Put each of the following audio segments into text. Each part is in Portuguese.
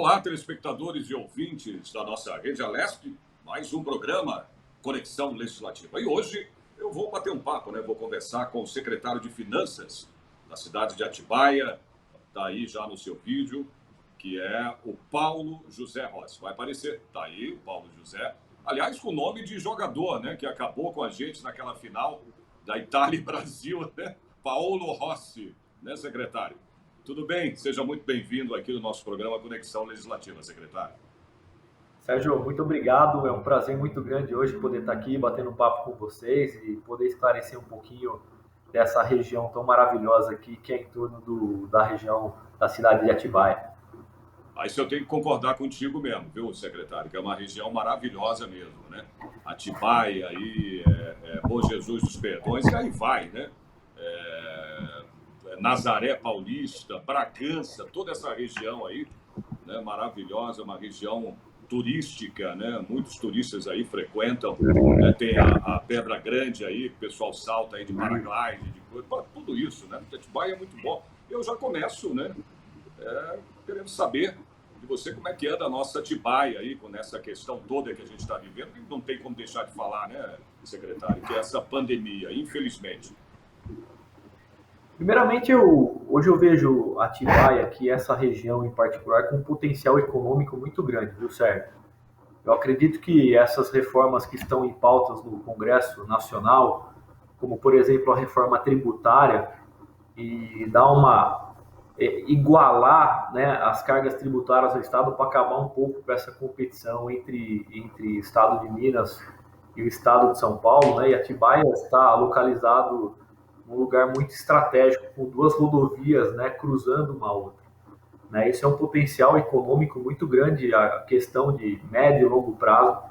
Olá, telespectadores e ouvintes da nossa Rede Alesp, mais um programa Conexão Legislativa. E hoje eu vou bater um papo, né? Vou conversar com o secretário de Finanças da cidade de Atibaia, está aí já no seu vídeo, que é o Paulo José Rossi. Vai aparecer, está aí o Paulo José. Aliás, com o nome de jogador, né? Que acabou com a gente naquela final da Itália e Brasil, né? Paulo Rossi, né, secretário? Tudo bem? Seja muito bem-vindo aqui no nosso programa Conexão Legislativa, secretário. Sérgio, muito obrigado. É um prazer muito grande hoje poder estar aqui batendo um papo com vocês e poder esclarecer um pouquinho dessa região tão maravilhosa aqui, que é em torno da região da cidade de Atibaia. Aí eu tenho que concordar contigo mesmo, viu, secretário? Que é uma região maravilhosa mesmo, né? Atibaia, aí, Bom Jesus dos Perdões, e aí vai, né? Nazaré Paulista, Bragança, toda essa região aí, né, maravilhosa, uma região turística, né? Muitos turistas aí frequentam, né? Tem a Pedra Grande aí, que o pessoal salta aí de paraglide, de coisa, tudo isso, né? Atibaia é muito bom. Eu já começo, né? Querendo saber de você como é que anda a nossa Atibaia aí, com essa questão toda que a gente está vivendo, e não tem como deixar de falar, né, secretário, que é essa pandemia, infelizmente. Primeiramente, hoje eu vejo Atibaia, que essa região em particular, com um potencial econômico muito grande, viu, Sérgio? Eu acredito que essas reformas que estão em pautas no Congresso Nacional, como, por exemplo, a reforma tributária, e dar igualar, né, as cargas tributárias do Estado para acabar um pouco com essa competição entre o Estado de Minas e o Estado de São Paulo, né, e Atibaia está localizado num lugar muito estratégico, com duas rodovias, né, cruzando uma outra. Né, isso é um potencial econômico muito grande, a questão de médio e longo prazo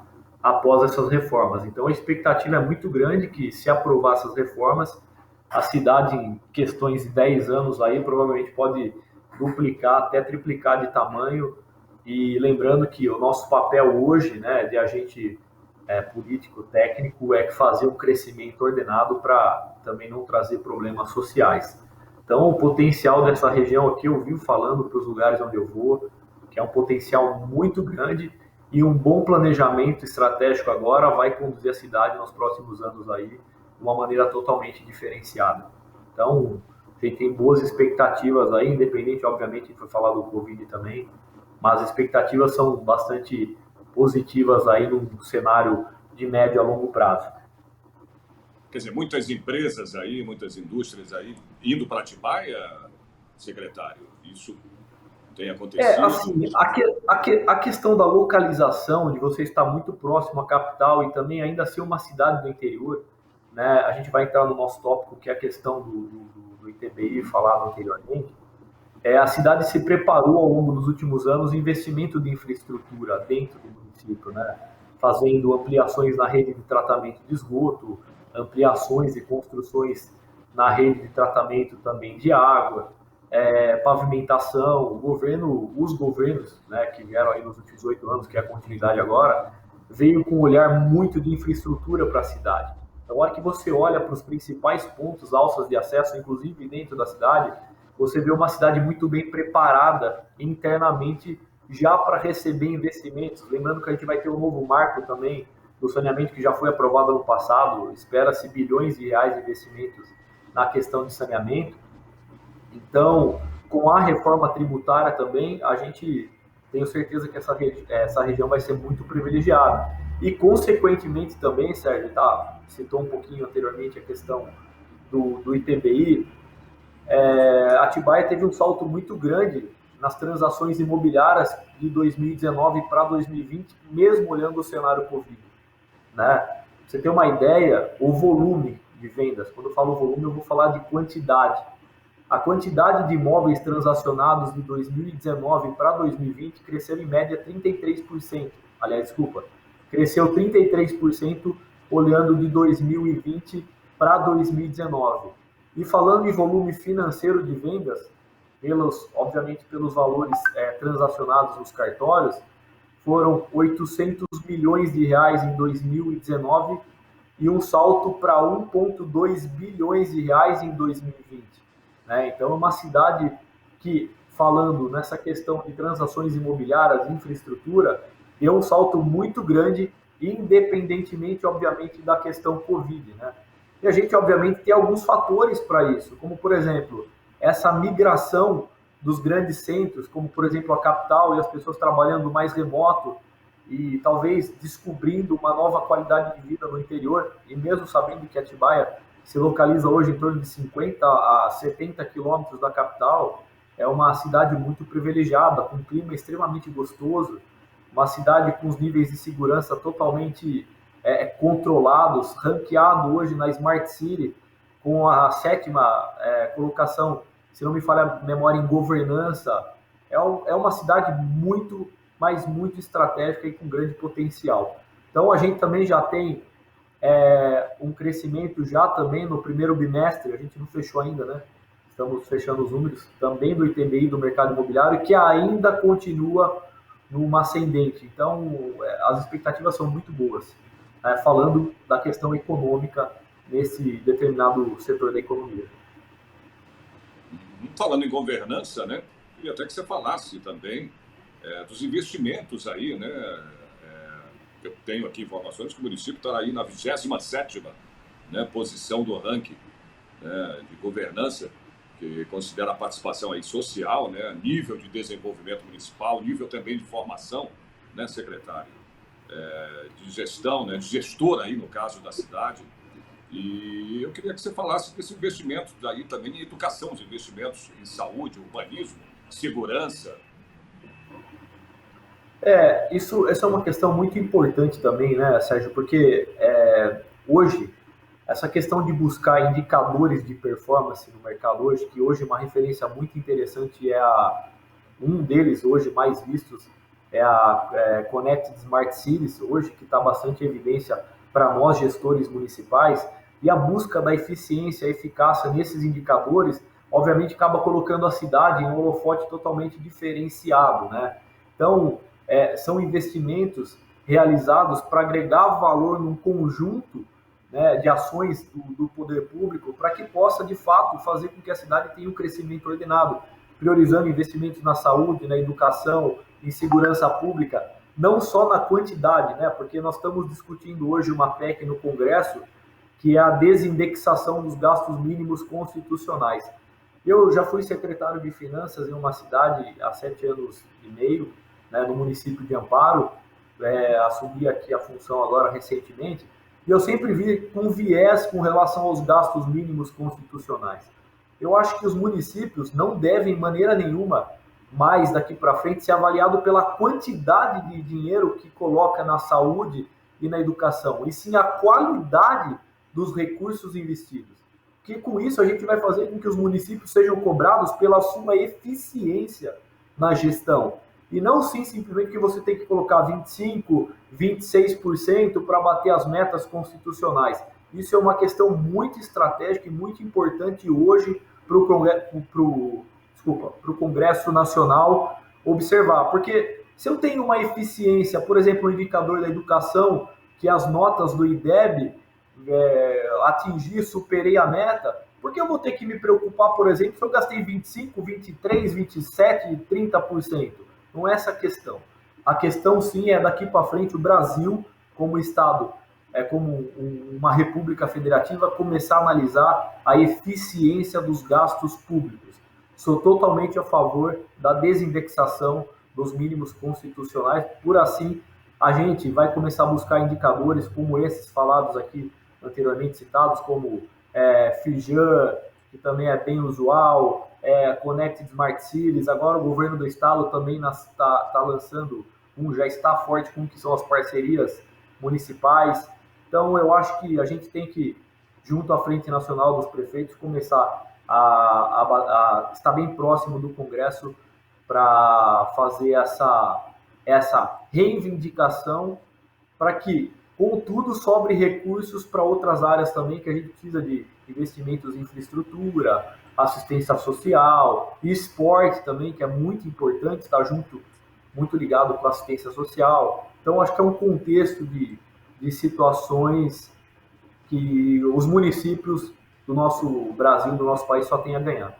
após essas reformas. Então a expectativa é muito grande que, se aprovar essas reformas, a cidade, em questões de 10 anos, aí provavelmente pode duplicar, até triplicar de tamanho. E lembrando que o nosso papel hoje, né, de agente político, técnico, é fazer um crescimento ordenado para também não trazer problemas sociais. Então, o potencial dessa região aqui, eu vivo falando para os lugares onde eu vou, que é um potencial muito grande, e um bom planejamento estratégico agora vai conduzir a cidade nos próximos anos aí de uma maneira totalmente diferenciada. Então, a gente tem boas expectativas aí, independente, obviamente, a gente foi falar do Covid também, mas as expectativas são bastante positivas aí num cenário de médio a longo prazo. Quer dizer, muitas empresas aí, muitas indústrias aí indo para Atibaia, secretário, isso tem acontecido? Assim, a questão da localização, de você estar muito próximo à capital e também ainda ser uma cidade do interior, né? A gente vai entrar no nosso tópico, que é a questão do ITBI, falado anteriormente. A cidade se preparou ao longo dos últimos anos em investimento de infraestrutura dentro do município, né? Fazendo ampliações na rede de tratamento de esgoto, ampliações e construções na rede de tratamento também de água, pavimentação. Os governos, né, que vieram aí nos últimos 8 anos, que é a continuidade agora, veio com um olhar muito de infraestrutura para a cidade. Então, a hora que você olha para os principais pontos, alças de acesso, inclusive dentro da cidade, você vê uma cidade muito bem preparada internamente já para receber investimentos. Lembrando que a gente vai ter um novo marco também do saneamento que já foi aprovado ano passado, espera-se bilhões de reais de investimentos na questão de saneamento. Então, com a reforma tributária também, a gente tenho certeza que essa região vai ser muito privilegiada. E, consequentemente, também, Sérgio, citou um pouquinho anteriormente a questão do ITBI, Atibaia teve um salto muito grande nas transações imobiliárias de 2019 para 2020, mesmo olhando o cenário Covid. Né? Pra você ter uma ideia, o volume de vendas, quando eu falo volume, eu vou falar de quantidade. A quantidade de imóveis transacionados de 2019 para 2020 cresceu em média 33%. Aliás, desculpa, cresceu 33% olhando de 2020 para 2019. E falando em volume financeiro de vendas, obviamente pelos valores transacionados nos cartórios, foram 800 milhões de reais em 2019 e um salto para 1,2 bilhões de reais em 2020. Né? Então, é uma cidade que falando nessa questão de transações imobiliárias, infraestrutura, deu um salto muito grande, independentemente, obviamente, da questão Covid, né? E a gente, obviamente, tem alguns fatores para isso, como, por exemplo, essa migração dos grandes centros, como, por exemplo, a capital e as pessoas trabalhando mais remoto e talvez descobrindo uma nova qualidade de vida no interior, e mesmo sabendo que Atibaia se localiza hoje em torno de 50 a 70 quilômetros da capital, é uma cidade muito privilegiada, com um clima extremamente gostoso, uma cidade com os níveis de segurança totalmente controlados, ranqueado hoje na Smart City, com a sétima colocação, se não me falha a memória, em governança. É uma cidade muito, mas muito estratégica e com grande potencial. Então, a gente também já tem um crescimento já também no primeiro bimestre, a gente não fechou ainda, né? Estamos fechando os números também do ITBI, do mercado imobiliário, que ainda continua numa ascendente. Então, as expectativas são muito boas, falando da questão econômica nesse determinado setor da economia. Falando em governança, né? Queria até que você falasse também dos investimentos aí, né? Eu tenho aqui informações que o município está aí na 27ª, né, posição do ranking, né, de governança, que considera a participação aí social, né, nível de desenvolvimento municipal, nível também de formação, né, secretário, de gestão, né, de gestor aí no caso da cidade. E eu queria que você falasse desse investimento daí também em educação, os investimentos em saúde, urbanismo, segurança. Essa é uma questão muito importante também, né, Sérgio? Porque hoje, essa questão de buscar indicadores de performance no mercado hoje, que hoje uma referência muito interessante um deles hoje mais vistos é a Connected Smart Cities, hoje que está bastante em evidência para nós gestores municipais, e a busca da eficiência e eficácia nesses indicadores, obviamente acaba colocando a cidade em um holofote totalmente diferenciado, né? Então, são investimentos realizados para agregar valor num conjunto, né, de ações do poder público para que possa, de fato, fazer com que a cidade tenha um crescimento ordenado, priorizando investimentos na saúde, na educação, em segurança pública, não só na quantidade, né, porque nós estamos discutindo hoje uma PEC no Congresso, que é a desindexação dos gastos mínimos constitucionais. Eu já fui secretário de Finanças em uma cidade há 7 anos e meio, né, no município de Amparo, assumi aqui a função agora recentemente, e eu sempre vi com viés com relação aos gastos mínimos constitucionais. Eu acho que os municípios não devem, de maneira nenhuma, mais daqui para frente, ser avaliado pela quantidade de dinheiro que coloca na saúde e na educação, e sim a qualidade dos recursos investidos. Porque com isso a gente vai fazer com que os municípios sejam cobrados pela sua eficiência na gestão. E não sim simplesmente que você tem que colocar 25%, 26% para bater as metas constitucionais. Isso é uma questão muito estratégica e muito importante hoje para o Congresso Nacional observar. Porque se eu tenho uma eficiência, por exemplo, no indicador da educação, que as notas do IDEB atingir, superei a meta, por que eu vou ter que me preocupar, por exemplo, se eu gastei 25%, 23%, 27%, 30%? Não é essa a questão. A questão, sim, é daqui para frente o Brasil, como Estado, como uma república federativa, começar a analisar a eficiência dos gastos públicos. Sou totalmente a favor da desindexação dos mínimos constitucionais, por assim a gente vai começar a buscar indicadores como esses falados aqui anteriormente citados, como Fijan, que também é bem usual, Connected Smart Cities. Agora o governo do estado também está lançando já está forte com o que são as parcerias municipais. Então eu acho que a gente tem que, junto à Frente Nacional dos Prefeitos, começar a estar bem próximo do Congresso para fazer essa reivindicação para que, contudo, sobre recursos para outras áreas também, que a gente precisa de investimentos em infraestrutura, assistência social, e esporte também, que é muito importante, está muito ligado com a assistência social. Então, acho que é um contexto de situações que os municípios do nosso Brasil, do nosso país, só têm a ganhar.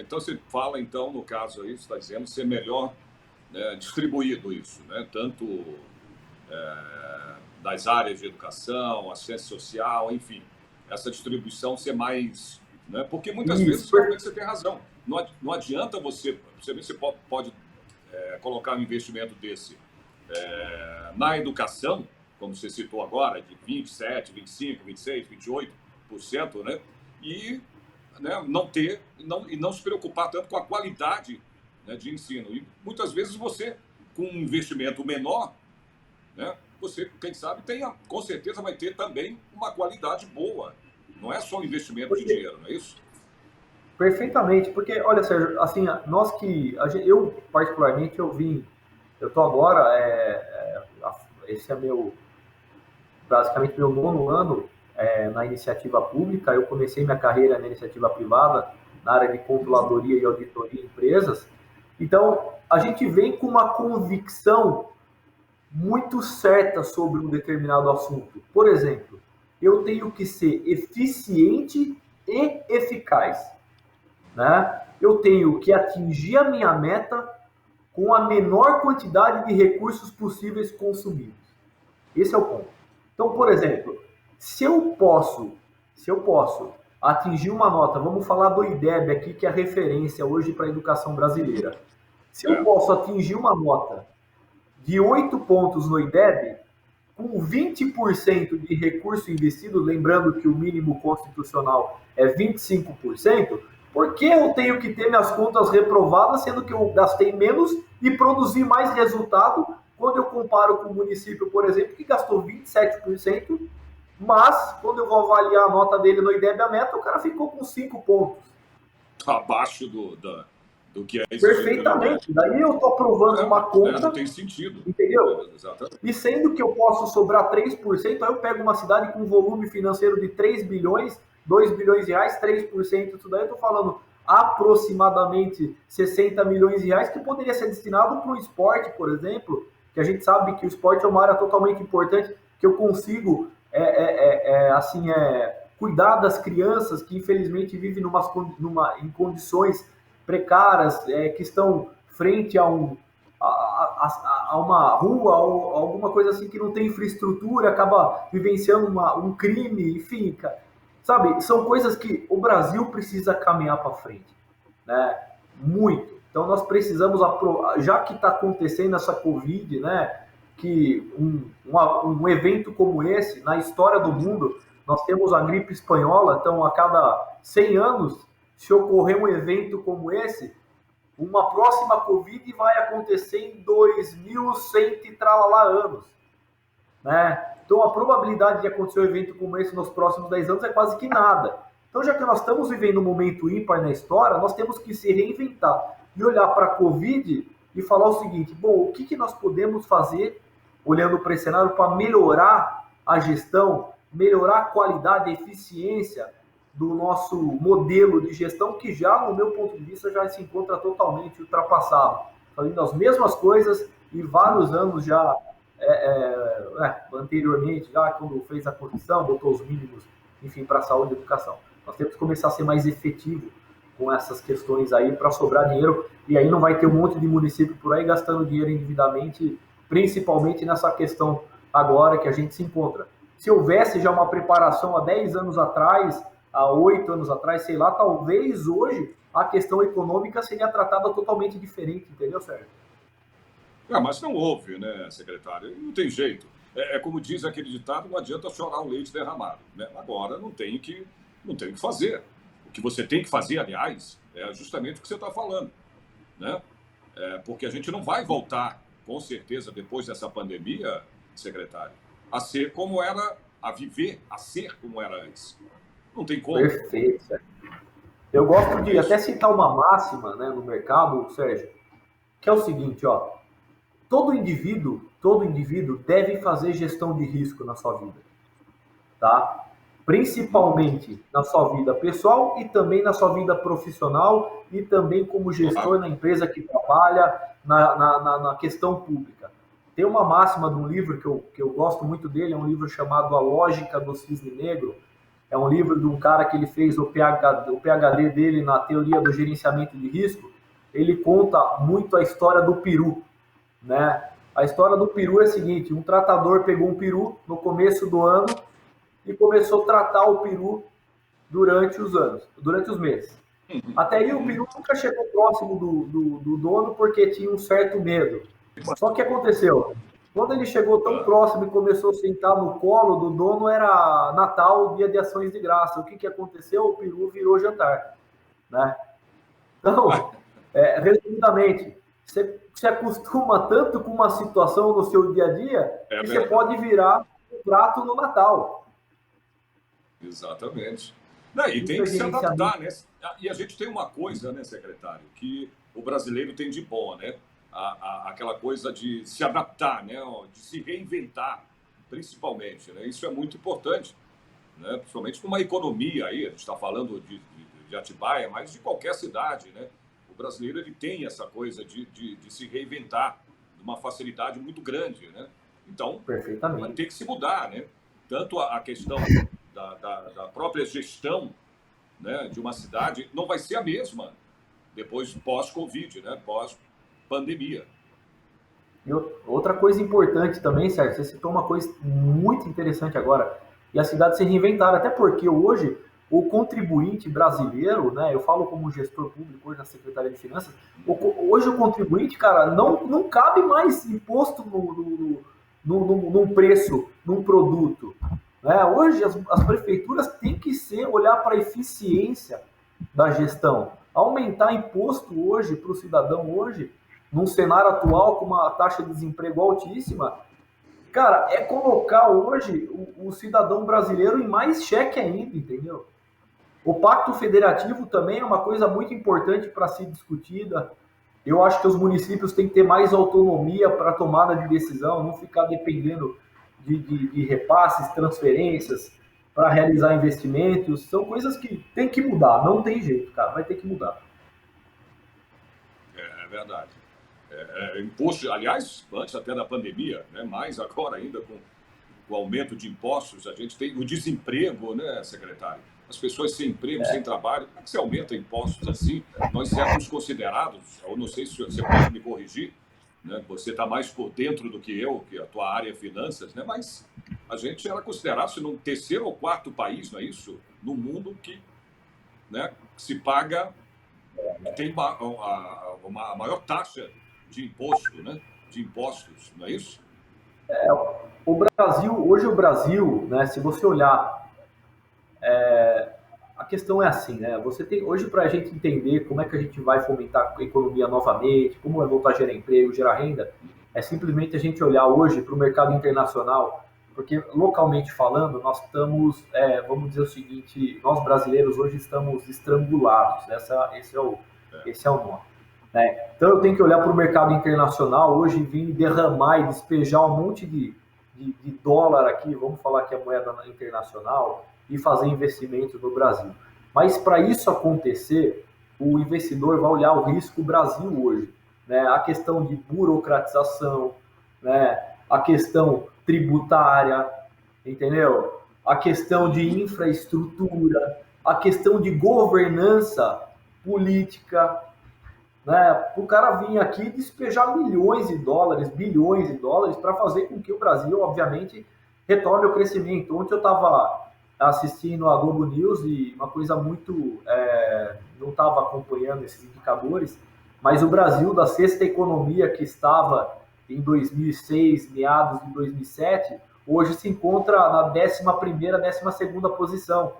Então, você fala, então, no caso aí, você está dizendo ser melhor, né, distribuído isso, né? Tanto das áreas de educação, assistência social, enfim, essa distribuição ser mais, né? Porque muitas Isso, vezes realmente você tem razão. Não adianta você pode colocar um investimento desse na educação, como você citou agora, de 27, 25, 26, 28%, né? E, né, não se preocupar tanto com a qualidade, né, de ensino. E muitas vezes você, com um investimento menor, né, você, quem sabe, com certeza vai ter também uma qualidade boa. Não é só um investimento de dinheiro, não é isso? perfeitamente, porque, olha, Sérgio, assim, eu particularmente, eu tô agora, esse é basicamente meu nono ano na iniciativa pública. Eu comecei minha carreira na iniciativa privada, na área de controladoria e auditoria em empresas. Então, a gente vem com uma convicção muito certa sobre um determinado assunto. Por exemplo, eu tenho que ser eficiente e eficaz, né? Eu tenho que atingir a minha meta com a menor quantidade de recursos possíveis consumidos. Esse é o ponto. Então, por exemplo, se eu posso atingir uma nota, vamos falar do IDEB aqui, que é a referência hoje para a educação brasileira. Se eu posso atingir uma nota de 8 pontos no IDEB, com 20% de recurso investido, lembrando que o mínimo constitucional é 25%, por que eu tenho que ter minhas contas reprovadas, sendo que eu gastei menos e produzi mais resultado, quando eu comparo com o município, por exemplo, que gastou 27%, mas quando eu vou avaliar a nota dele no IDEB, a meta, o cara ficou com 5 pontos. Abaixo do que é exigido pelo IDEB. Perfeitamente. Daí eu estou aprovando uma conta. Não tem sentido. Entendeu? Exatamente. E sendo que eu posso sobrar 3%, aí eu pego uma cidade com volume financeiro de 3 bilhões, 2 bilhões de reais, 3% disso daí, eu estou falando aproximadamente 60 milhões de reais, que poderia ser destinado para o esporte, por exemplo, que a gente sabe que o esporte é uma área totalmente importante, que eu consigo cuidar das crianças que infelizmente vivem em condições precárias, que estão frente a uma rua ou alguma coisa assim que não tem infraestrutura, acaba vivenciando um crime, enfim, cara. Sabe, são coisas que o Brasil precisa caminhar para frente, né? Muito. Então nós precisamos, já que está acontecendo essa Covid, né? Que um evento como esse, na história do mundo, nós temos a gripe espanhola, então a cada 100 anos, se ocorrer um evento como esse, uma próxima Covid vai acontecer em 2100 e tralala anos, né? Então a probabilidade de acontecer um evento como esse nos próximos 10 anos é quase que nada. Então, já que nós estamos vivendo um momento ímpar na história, nós temos que se reinventar e olhar para a Covid e falar o seguinte: bom, o que nós podemos fazer, olhando para esse cenário, para melhorar a gestão, melhorar a qualidade e eficiência do nosso modelo de gestão, que já, no meu ponto de vista, já se encontra totalmente ultrapassado. Fazendo as mesmas coisas e vários anos já anteriormente, já quando fez a Constituição, botou os mínimos, enfim, para a saúde e educação. Nós temos que começar a ser mais efetivo com essas questões aí para sobrar dinheiro, e aí não vai ter um monte de município por aí gastando dinheiro indevidamente, principalmente nessa questão agora que a gente se encontra. Se houvesse já uma preparação há 10 anos atrás, há 8 anos atrás, sei lá, talvez hoje a questão econômica seria tratada totalmente diferente, entendeu, Sérgio? Mas não houve, né, secretário? Não tem jeito. Como diz aquele ditado, não adianta chorar o leite derramado, né? Agora não tem o que fazer. O que você tem que fazer, aliás, é justamente o que você está falando, né? Porque a gente não vai voltar, com certeza, depois dessa pandemia, secretário, a ser como era, a viver, a ser como era antes. Não tem como. Perfeito, Sérgio. Eu gosto de até citar uma máxima, né, no mercado, Sérgio, que é o seguinte, ó: todo indivíduo deve fazer gestão de risco na sua vida, tá? Principalmente na sua vida pessoal e também na sua vida profissional e também como gestor na empresa que trabalha na questão pública. Tem uma máxima de um livro que eu gosto muito dele, é um livro chamado A Lógica do Cisne Negro, é um livro de um cara que ele fez o PhD dele na teoria do gerenciamento de risco. Ele conta muito a história do peru, né? A história do peru é a seguinte: um tratador pegou um peru no começo do ano e começou a tratar o peru durante os meses. Até aí o peru nunca chegou próximo do dono porque tinha um certo medo. Só que aconteceu? Quando ele chegou tão próximo e começou a sentar no colo do dono, era Natal, dia de ações de graça. O que aconteceu? O peru virou jantar, né? Então, resumidamente, você se acostuma tanto com uma situação no seu dia a dia que você pode virar um prato no Natal. Exatamente. Não, e tem que se adaptar, né? E a gente tem uma coisa, né, secretário, que o brasileiro tem de bom, né? Aquela coisa de se adaptar, né? De se reinventar, principalmente, né? Isso é muito importante, né? Principalmente numa economia aí, a gente está falando de Atibaia, mas de qualquer cidade, né? O brasileiro ele tem essa coisa de se reinventar de uma facilidade muito grande, né? Então, vai ter que se mudar, né? Tanto a questão da própria gestão, né, de uma cidade não vai ser a mesma depois pós-Covid, né? Pós-pandemia. E outra coisa importante também, Sérgio, você citou uma coisa muito interessante agora, e a cidade se reinventar, até porque hoje o contribuinte brasileiro, né, eu falo como gestor público hoje na Secretaria de Finanças, hoje o contribuinte, cara, não cabe mais imposto num preço, num produto. Né? Hoje as prefeituras têm que olhar para a eficiência da gestão. Aumentar imposto hoje para o cidadão hoje, num cenário atual com uma taxa de desemprego altíssima, cara, é colocar hoje o cidadão brasileiro em mais cheque ainda, entendeu? O pacto federativo também é uma coisa muito importante para ser discutida. Eu acho que os municípios têm que ter mais autonomia para a tomada de decisão, não ficar dependendo de repasses, transferências para realizar investimentos. São coisas que tem que mudar, não tem jeito, cara, vai ter que mudar. É verdade. Imposto, aliás, antes até da pandemia, né, mais agora ainda com o aumento de impostos, a gente tem o desemprego, né, secretário? As pessoas sem emprego, sem trabalho, como é que você aumenta impostos assim? Nós éramos considerados, eu não sei se você pode me corrigir, né? Você está mais por dentro do que eu, que a tua área é finanças, né? Mas a gente era considerado no terceiro ou quarto país, não é isso? No mundo que, né, se paga, tem uma maior taxa de imposto, né? De impostos, não é isso? Hoje o Brasil, né, se você olhar, a questão é assim, né? Você tem hoje para a gente entender como é que a gente vai fomentar a economia novamente, como vai voltar a gerar emprego, gerar renda, é simplesmente a gente olhar hoje para o mercado internacional, porque localmente falando, nós estamos, vamos dizer o seguinte, nós brasileiros hoje estamos estrangulados, esse é o nome. Né? Então eu tenho que olhar para o mercado internacional hoje e vir derramar e despejar um monte de dólar aqui, vamos falar que é moeda internacional, e fazer investimentos no Brasil. Mas para isso acontecer, o investidor vai olhar o risco Brasil hoje. Né? A questão de burocratização, né? A questão tributária, entendeu? A questão de infraestrutura, a questão de governança política, né? O cara vir aqui despejar milhões de dólares, bilhões de dólares para fazer com que o Brasil, obviamente, retorne ao crescimento. Ontem eu estava assistindo a Globo News e uma coisa muito... não estava acompanhando esses indicadores, mas o Brasil, da sexta economia que estava em 2006, meados de 2007, hoje se encontra na 11ª, 12ª posição.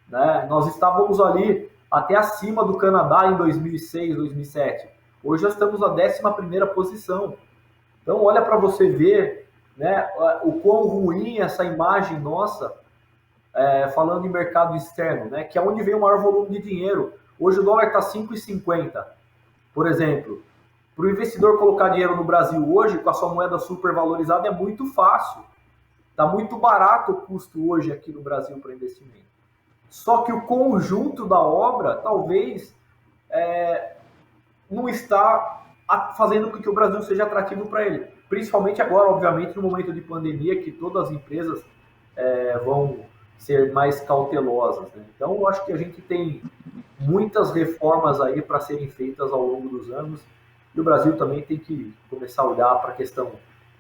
Né? Nós estávamos ali até acima do Canadá em 2006, 2007. Hoje já estamos na 11ª posição. Então, olha para você ver, né, o quão ruim essa imagem nossa, falando em mercado externo, né, que é onde vem o maior volume de dinheiro. Hoje o dólar está 5,50, por exemplo. Para o investidor colocar dinheiro no Brasil hoje, com a sua moeda super valorizada, é muito fácil. Está muito barato o custo hoje aqui no Brasil para investimento. Só que o conjunto da obra, talvez, não está fazendo com que o Brasil seja atrativo para ele. Principalmente agora, obviamente, no momento de pandemia, que todas as empresas vão ser mais cautelosas, né? Então, eu acho que a gente tem muitas reformas aí para serem feitas ao longo dos anos, e o Brasil também tem que começar a olhar para a questão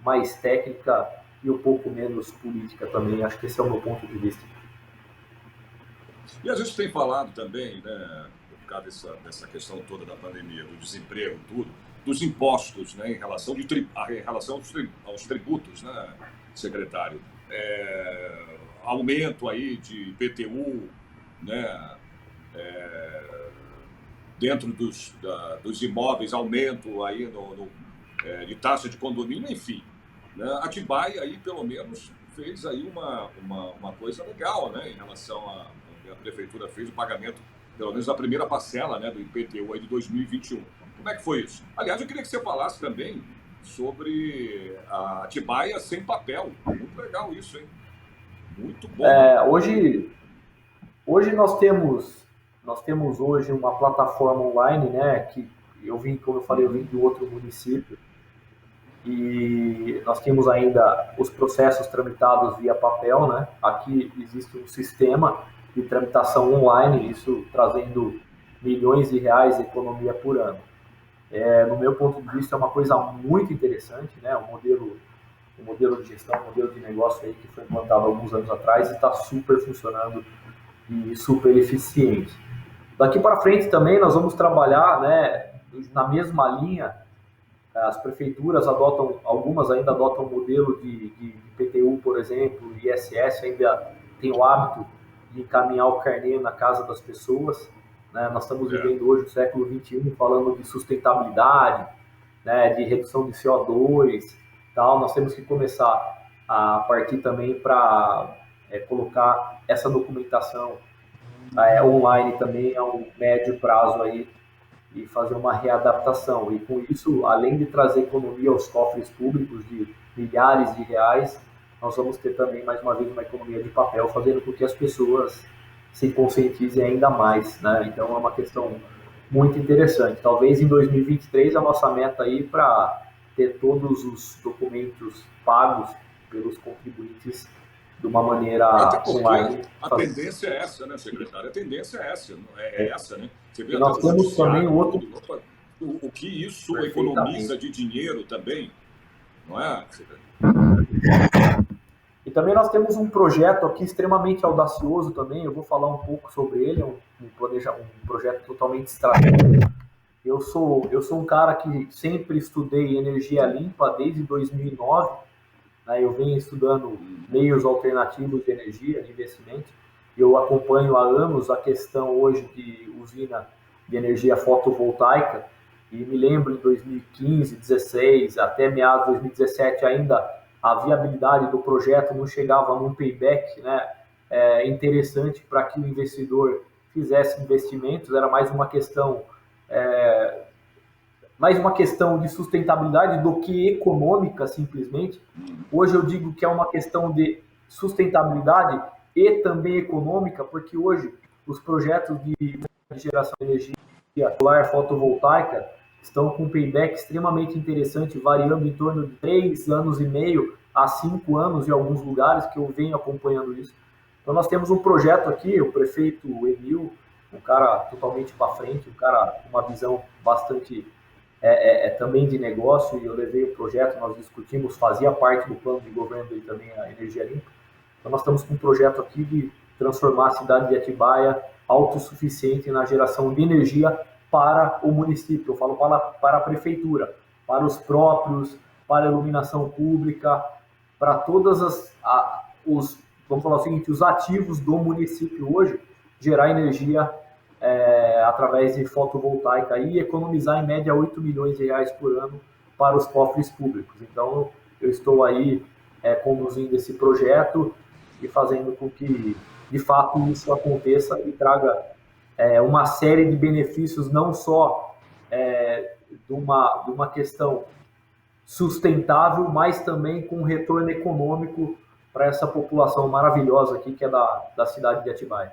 mais técnica e um pouco menos política também. Acho que esse é o meu ponto de vista. E a gente tem falado também, né, por causa dessa questão toda da pandemia, do desemprego, tudo, dos impostos, né, em relação aos tributos, né, secretário. Aumento aí de IPTU, né, dentro dos imóveis, aumento aí de taxa de condomínio, enfim. Né? Atibaia aí, pelo menos, fez aí uma coisa legal, né, em relação a prefeitura fez o pagamento, pelo menos, da primeira parcela, né, do IPTU aí de 2021. Como é que foi isso? Aliás, eu queria que você falasse também sobre a Atibaia sem papel. Muito legal isso, hein? Muito bom. Hoje nós temos hoje uma plataforma online, né, que eu vim, como eu falei, eu vim de outro município, e nós temos ainda os processos tramitados via papel, né? Aqui existe um sistema de tramitação online, isso trazendo milhões de reais de economia por ano. No meu ponto de vista, é uma coisa muito interessante, né? O modelo de gestão, o modelo de negócio aí que foi implantado há alguns anos atrás e está super funcionando e super eficiente. Daqui para frente também nós vamos trabalhar, né, na mesma linha. As prefeituras adotam, algumas ainda adotam o modelo de IPTU, por exemplo, ISS ainda tem o hábito de encaminhar o carnê na casa das pessoas. Né? Nós estamos vivendo hoje o século XXI falando de sustentabilidade, né, de redução de CO2, tal. Nós temos que começar a partir também para colocar essa documentação online também a um médio prazo aí e fazer uma readaptação. E com isso, além de trazer economia aos cofres públicos de milhares de reais, nós vamos ter também, mais uma vez, uma economia de papel, fazendo com que as pessoas se conscientizem ainda mais. Né? Então, é uma questão muito interessante. Talvez em 2023 a nossa meta aí para ter todos os documentos pagos pelos contribuintes de uma maneira online. A tendência é essa, né, secretário? A tendência é essa, né? Você vê e até nós no temos também judiciário, outro... o que isso economiza de dinheiro também, não é, secretário? E também nós temos um projeto aqui extremamente audacioso também, eu vou falar um pouco sobre ele, um projeto totalmente estratégico. Eu sou um cara que sempre estudei energia limpa desde 2009, né? Eu venho estudando meios alternativos de energia, de investimento. Eu acompanho há anos a questão hoje de usina de energia fotovoltaica e me lembro em 2015, 16, até meados de 2017 ainda a viabilidade do projeto não chegava num payback, né, interessante para que o investidor fizesse investimentos, era mais uma questão de sustentabilidade do que econômica, simplesmente. Hoje eu digo que é uma questão de sustentabilidade e também econômica, porque hoje os projetos de geração de energia solar fotovoltaica estão com um payback extremamente interessante, variando em torno de 3 anos e meio a 5 anos em alguns lugares, que eu venho acompanhando isso. Então nós temos um projeto aqui, o prefeito Emil, um cara totalmente para frente, um cara com uma visão bastante também de negócio, e eu levei o projeto, nós discutimos, fazia parte do plano de governo dele também a energia limpa. Então nós estamos com um projeto aqui de transformar a cidade de Atibaia autossuficiente na geração de energia para o município, eu falo para a prefeitura, para os próprios, para a iluminação pública, para todas vamos falar o seguinte, os ativos do município hoje, gerar energia através de fotovoltaica e economizar em média 8 milhões de reais por ano para os cofres públicos. Então, eu estou aí conduzindo esse projeto e fazendo com que, de fato, isso aconteça e traga uma série de benefícios, não só de uma questão sustentável, mas também com retorno econômico para essa população maravilhosa aqui, que é da cidade de Atibaia.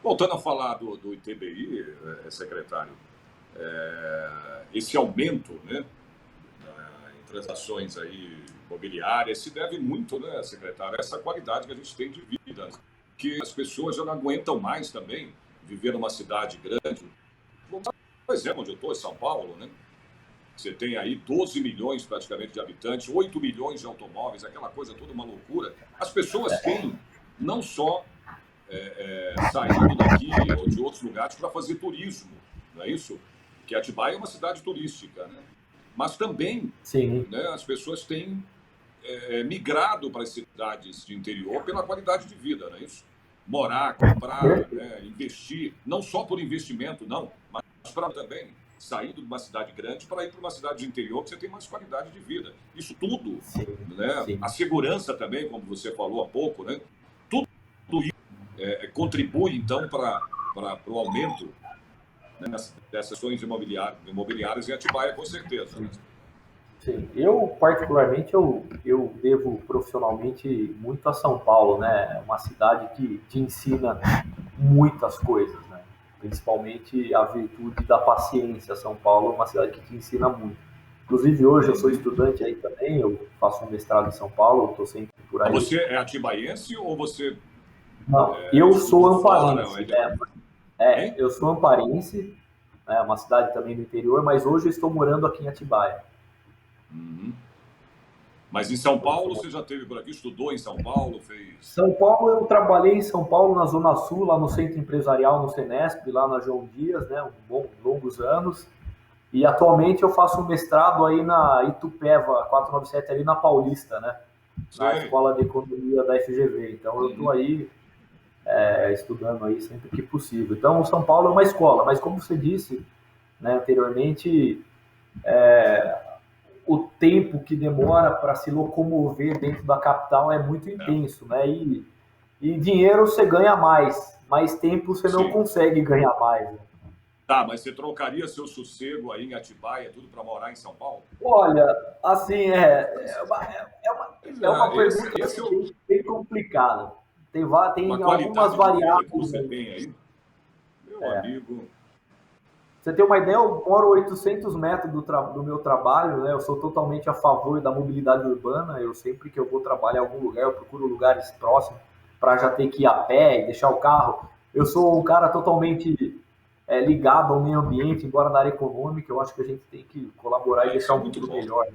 Voltando a falar do ITBI, secretário, esse aumento, né, transações aí imobiliárias se deve muito, né, secretário, a essa qualidade que a gente tem de vida, que as pessoas já não aguentam mais também viver numa cidade grande. Por exemplo, onde eu estou, em São Paulo, né? Você tem aí 12 milhões praticamente de habitantes, 8 milhões de automóveis, aquela coisa toda uma loucura. As pessoas têm não só saindo daqui ou de outros lugares para fazer turismo, não é isso? Que Atibaia é uma cidade turística, né? Mas também, Sim. né, as pessoas têm migrado para as cidades de interior pela qualidade de vida, não é isso? Morar, comprar, né, investir, não só por investimento, não, mas para também sair de uma cidade grande para ir para uma cidade de interior que você tem mais qualidade de vida. Isso tudo, Sim, né? sim. A segurança também, como você falou há pouco, né? Tudo isso contribui, então, para o aumento, né, dessas ações imobiliárias em Atibaia, com certeza. Né? Sim, eu particularmente eu devo profissionalmente muito a São Paulo, né? Uma cidade que te ensina muitas coisas, né? Principalmente a virtude da paciência. São Paulo é uma cidade que te ensina muito. Inclusive hoje eu sou estudante aí também, eu faço um mestrado em São Paulo, estou sempre por aí. Você é atibaiense ou você? Não, eu sou amparense. Eu sou amparense, é uma cidade também do interior, mas hoje eu estou morando aqui em Atibaia. Uhum. Mas em São Paulo, você já esteve por aqui, estudou em São Paulo, fez... São Paulo, eu trabalhei em São Paulo, na Zona Sul, lá no Centro Empresarial, no Senesp, lá na João Dias, né, longos anos. E atualmente eu faço um mestrado aí na Itupeva 497, ali na Paulista, né, na Escola de Economia da FGV. Então eu estou aí estudando aí sempre que possível. Então São Paulo é uma escola, mas como você disse, né, anteriormente, o tempo que demora para se locomover dentro da capital é muito intenso, né? E dinheiro você ganha mais tempo você não consegue ganhar mais. Né? Tá, mas você trocaria seu sossego aí em Atibaia, tudo para morar em São Paulo? Olha, assim, uma pergunta bem complicada. Tem algumas variáveis. Que você tem aí, meu amigo. Você tem uma ideia, eu moro 800 metros do meu trabalho, né? Eu sou totalmente a favor da mobilidade urbana. Eu sempre que eu vou trabalhar em algum lugar, eu procuro lugares próximos para já ter que ir a pé e deixar o carro. Eu sou um cara totalmente ligado ao meio ambiente, embora na área econômica. Eu acho que a gente tem que colaborar e deixar o mundo melhor.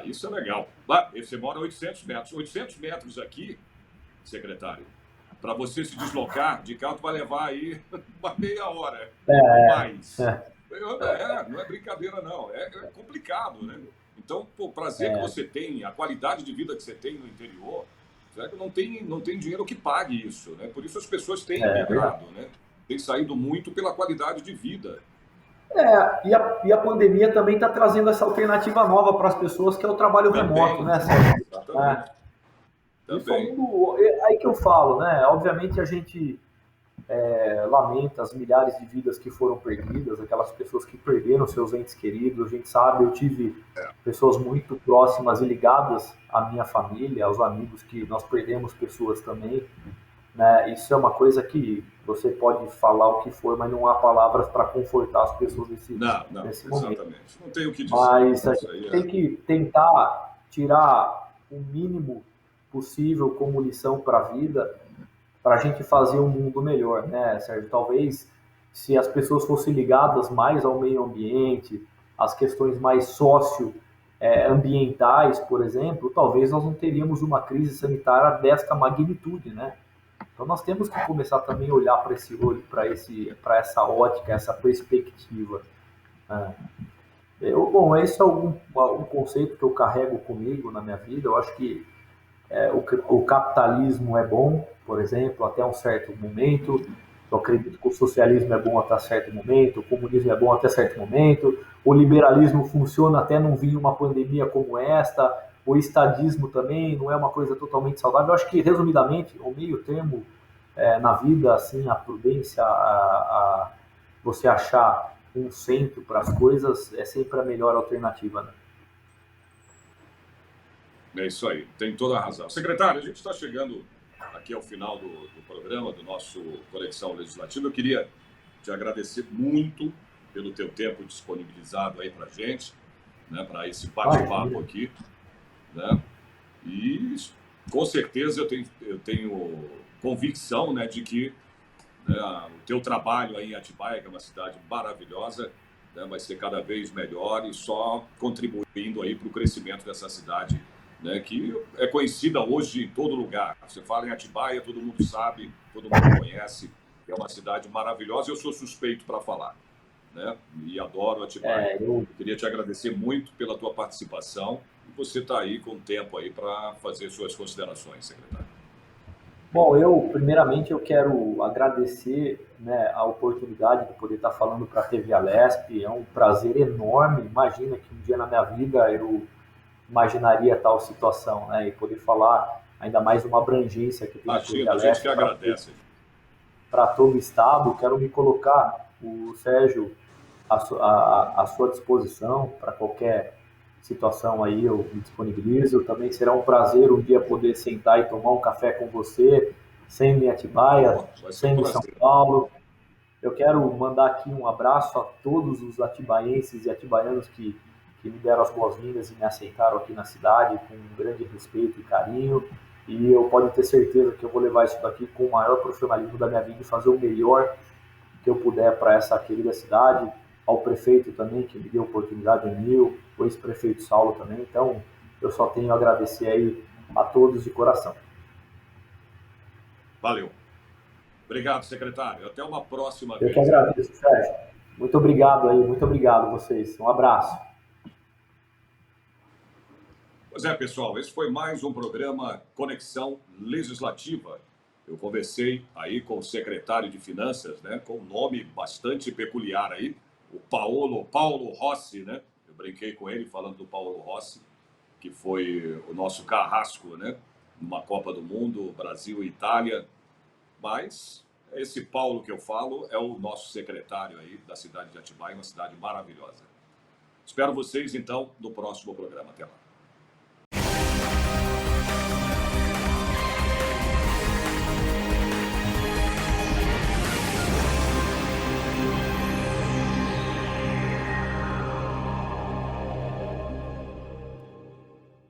Isso é legal. Você mora a 800 metros. 800 metros aqui, secretário, para você se deslocar de carro, vai levar aí uma meia hora. Mais. Não é brincadeira, não. É complicado, né? Então, o prazer que você tem, a qualidade de vida que você tem no interior, não tem dinheiro que pague isso, né? Por isso as pessoas têm migrado, né? Tem saído muito pela qualidade de vida. E a pandemia também está trazendo essa alternativa nova para as pessoas, que é o trabalho remoto, né, Sérgio? Exatamente. Aí que eu falo, né? Obviamente a gente lamenta as milhares de vidas que foram perdidas, aquelas pessoas que perderam seus entes queridos. A gente sabe, eu tive pessoas muito próximas e ligadas à minha família, aos amigos, que nós perdemos pessoas também. Né? Isso é uma coisa que você pode falar o que for, mas não há palavras para confortar as pessoas nesse momento. Exatamente. Não tem o que dizer. Mas a gente tem que tentar tirar o mínimo possível como lição para a vida, para a gente fazer um mundo melhor, né, Sérgio? Talvez se as pessoas fossem ligadas mais ao meio ambiente, às questões mais socioambientais, por exemplo, talvez nós não teríamos uma crise sanitária desta magnitude, né? Então nós temos que começar também a olhar para para essa ótica, essa perspectiva. Esse é um conceito que eu carrego comigo na minha vida. Eu acho que o capitalismo é bom, por exemplo, até um certo momento. Eu acredito que o socialismo é bom até certo momento, o comunismo é bom até certo momento, o liberalismo funciona até não vir uma pandemia como esta, o estadismo também não é uma coisa totalmente saudável. Eu acho que, resumidamente, o meio termo na vida, assim, a prudência, você achar um centro para as coisas é sempre a melhor alternativa, né? É isso aí, tem toda a razão. Secretário, a gente está chegando aqui ao final do programa, do nosso Conexão Legislativa. Eu queria te agradecer muito pelo teu tempo disponibilizado aí para a gente, né, para esse bate-papo aqui, né? E com certeza eu tenho convicção, né, de que, né, o teu trabalho aí em Atibaia, que é uma cidade maravilhosa, né, vai ser cada vez melhor e só contribuindo aí para o crescimento dessa cidade, né, que é conhecida hoje em todo lugar. Você fala em Atibaia, todo mundo sabe, todo mundo conhece, é uma cidade maravilhosa. Eu sou suspeito para falar, né, e adoro Atibaia. Eu queria te agradecer muito pela tua participação e você está aí com tempo aí para fazer suas considerações, secretário. Bom, primeiramente, eu quero agradecer, né, a oportunidade de poder estar falando para a TV Alesp. É um prazer enorme. Imagina que um dia na minha vida eu imaginaria tal situação, né, e poder falar ainda mais uma abrangência que tem a TV Imagina, a gente Alesp que agradece. para todo o estado. Quero me colocar, o Sérgio, à sua disposição para qualquer situação aí, eu me disponibilizo. Também será um prazer um dia poder sentar e tomar um café com você, sendo em Atibaia, sendo em São Paulo. Eu quero mandar aqui um abraço a todos os atibaienses e atibaianos que me deram as boas-vindas e me aceitaram aqui na cidade com um grande respeito e carinho. E eu pode ter certeza que eu vou levar isso daqui com o maior profissionalismo da minha vida e fazer o melhor que eu puder para essa querida cidade. Ao prefeito também, que me deu a oportunidade, o ex-prefeito Saulo também. Então, eu só tenho a agradecer aí a todos de coração. Valeu. Obrigado, secretário. Até uma próxima vez. Eu que agradeço, Sérgio. Muito obrigado aí, muito obrigado a vocês. Um abraço. Pois é, pessoal, esse foi mais um programa Conexão Legislativa. Eu conversei aí com o secretário de Finanças, né, com um nome bastante peculiar aí, o Paulo Rossi, né? Eu brinquei com ele falando do Paulo Rossi, que foi o nosso carrasco, né, numa Copa do Mundo, Brasil e Itália. Mas esse Paulo que eu falo é o nosso secretário aí da cidade de Atibaia, uma cidade maravilhosa. Espero vocês, então, no próximo programa. Até lá.